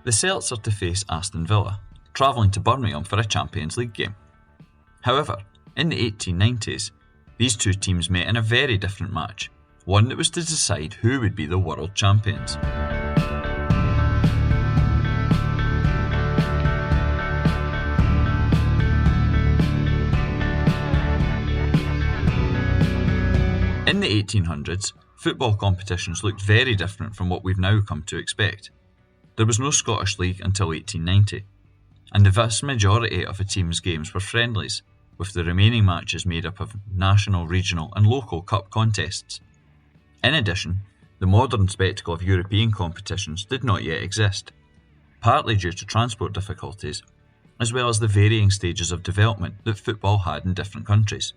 the Celts are to face Aston Villa, travelling to Birmingham for a Champions League game. However, in the 1890s, these two teams met in a very different match, one that was to decide who would be the world champions. In the 1800s, football competitions looked very different from what we've now come to expect. There was no Scottish League until 1890, and the vast majority of a team's games were friendlies, with the remaining matches made up of national, regional and local cup contests. In addition, the modern spectacle of European competitions did not yet exist, partly due to transport difficulties, as well as the varying stages of development that football had in different countries.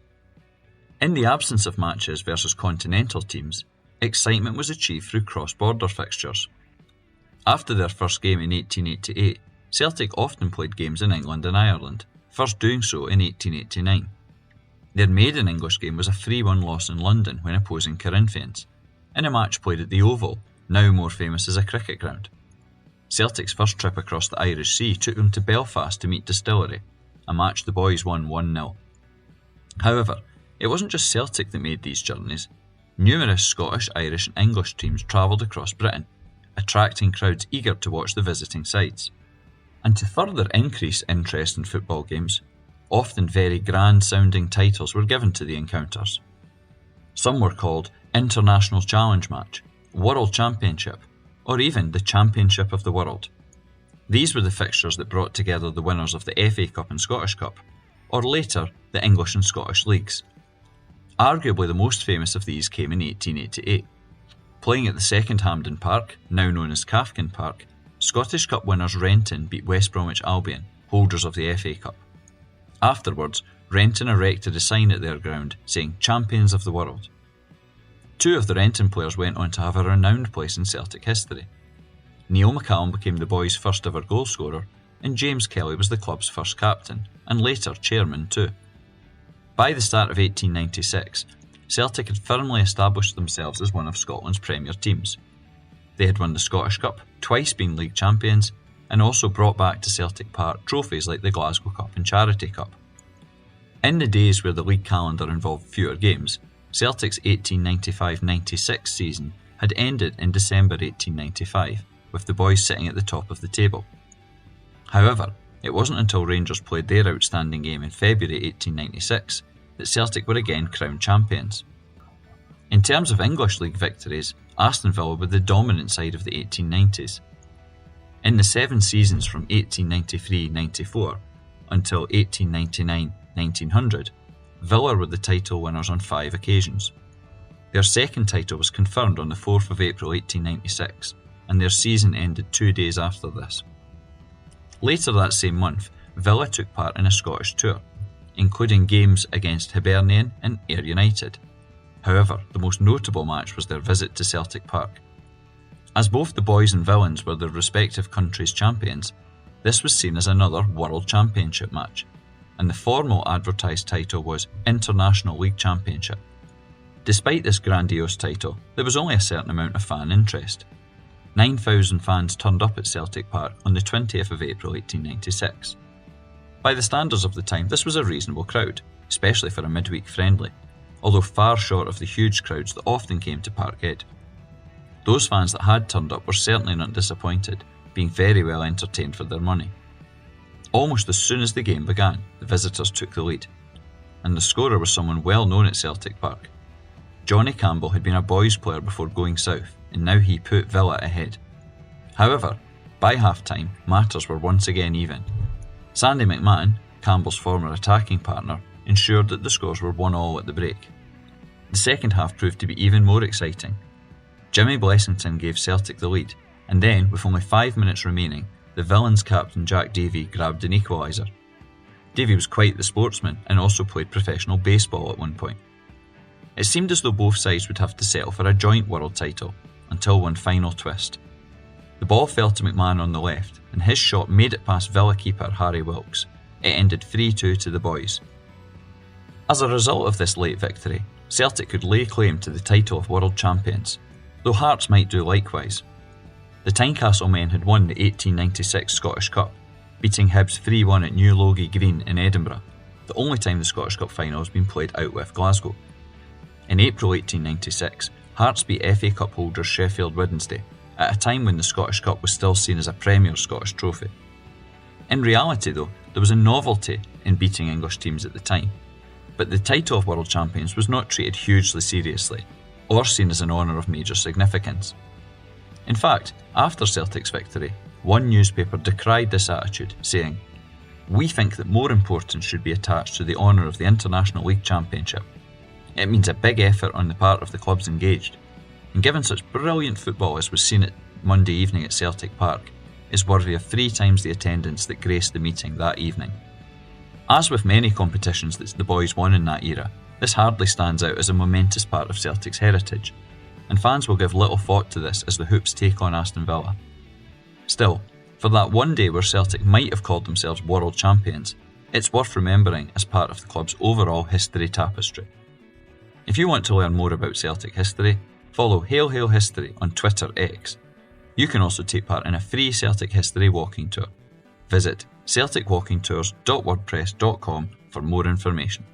In the absence of matches versus continental teams, excitement was achieved through cross-border fixtures. After their first game in 1888, Celtic often played games in England and Ireland, first doing so in 1889. Their maiden English game was a 3-1 loss in London when opposing Corinthians, in a match played at the Oval, now more famous as a cricket ground. Celtic's first trip across the Irish Sea took them to Belfast to meet Distillery, a match the boys won 1-0. However, it wasn't just Celtic that made these journeys. Numerous Scottish, Irish and English teams travelled across Britain, attracting crowds eager to watch the visiting sides. And to further increase interest in football games, often very grand-sounding titles were given to the encounters. Some were called International Challenge Match, World Championship, or even the Championship of the World. These were the fixtures that brought together the winners of the FA Cup and Scottish Cup, or later the English and Scottish leagues. Arguably the most famous of these came in 1888. Playing at the second Hampden Park, now known as Kafkin Park, Scottish Cup winners Renton beat West Bromwich Albion, holders of the FA Cup. Afterwards, Renton erected a sign at their ground saying Champions of the World. Two of the Renton players went on to have a renowned place in Celtic history. Neil McCallum became the boys' first ever goal scorer, and James Kelly was the club's first captain, and later chairman too. By the start of 1896, Celtic had firmly established themselves as one of Scotland's premier teams. They had won the Scottish Cup, twice been league champions, and also brought back to Celtic Park trophies like the Glasgow Cup and Charity Cup. In the days where the league calendar involved fewer games, Celtic's 1895-96 season had ended in December 1895, with the boys sitting at the top of the table. However, it wasn't until Rangers played their outstanding game in February 1896 that Celtic were again crowned champions. In terms of English League victories, Aston Villa were the dominant side of the 1890s. In the 7 seasons from 1893-94 until 1899-1900, Villa were the title winners on 5 occasions. Their second title was confirmed on the 4th of April 1896, and their season ended 2 days after this. Later that same month, Villa took part in a Scottish tour, including games against Hibernian and Ayr United. However, the most notable match was their visit to Celtic Park. As both the boys and villains were their respective countries' champions, this was seen as another World Championship match, and the formal advertised title was International League Championship. Despite this grandiose title, there was only a certain amount of fan interest. 9,000 fans turned up at Celtic Park on the 20th of April 1896. By the standards of the time, this was a reasonable crowd, especially for a midweek friendly, although far short of the huge crowds that often came to Parkhead. Those fans that had turned up were certainly not disappointed, being very well entertained for their money. Almost as soon as the game began, the visitors took the lead, and the scorer was someone well known at Celtic Park. Johnny Campbell had been a boys player before going south, and now he put Villa ahead. However, by half-time, matters were once again even. Sandy McMahon, Campbell's former attacking partner, ensured that the scores were 1-1 at the break. The second half proved to be even more exciting. Jimmy Blessington gave Celtic the lead, and then, with only 5 minutes remaining, the Villains captain Jack Davey grabbed an equaliser. Davey was quite the sportsman and also played professional baseball at one point. It seemed as though both sides would have to settle for a joint world title, until one final twist. The ball fell to McMahon on the left, and his shot made it past Villa keeper Harry Wilkes. It ended 3-2 to the boys. As a result of this late victory, Celtic could lay claim to the title of world champions, though Hearts might do likewise. The Tynecastle men had won the 1896 Scottish Cup, beating Hibs 3-1 at New Logie Green in Edinburgh, the only time the Scottish Cup final has been played out with Glasgow. In April 1896, Hearts beat FA Cup holders Sheffield Wednesday, at a time when the Scottish Cup was still seen as a premier Scottish trophy. In reality though, there was a novelty in beating English teams at the time, but the title of World Champions was not treated hugely seriously, or seen as an honour of major significance. In fact, after Celtic's victory, one newspaper decried this attitude, saying, "We think that more importance should be attached to the honour of the International League Championship. It means a big effort on the part of the clubs engaged, and given such brilliant football as was seen at Monday evening at Celtic Park, is worthy of 3 times the attendance that graced the meeting that evening." As with many competitions that the boys won in that era, this hardly stands out as a momentous part of Celtic's heritage, and fans will give little thought to this as the Hoops take on Aston Villa. Still, for that one day where Celtic might have called themselves world champions, it's worth remembering as part of the club's overall history tapestry. If you want to learn more about Celtic history, follow Hail Hail History on Twitter X. You can also take part in a free Celtic history walking tour. Visit celticwalkingtours.wordpress.com for more information.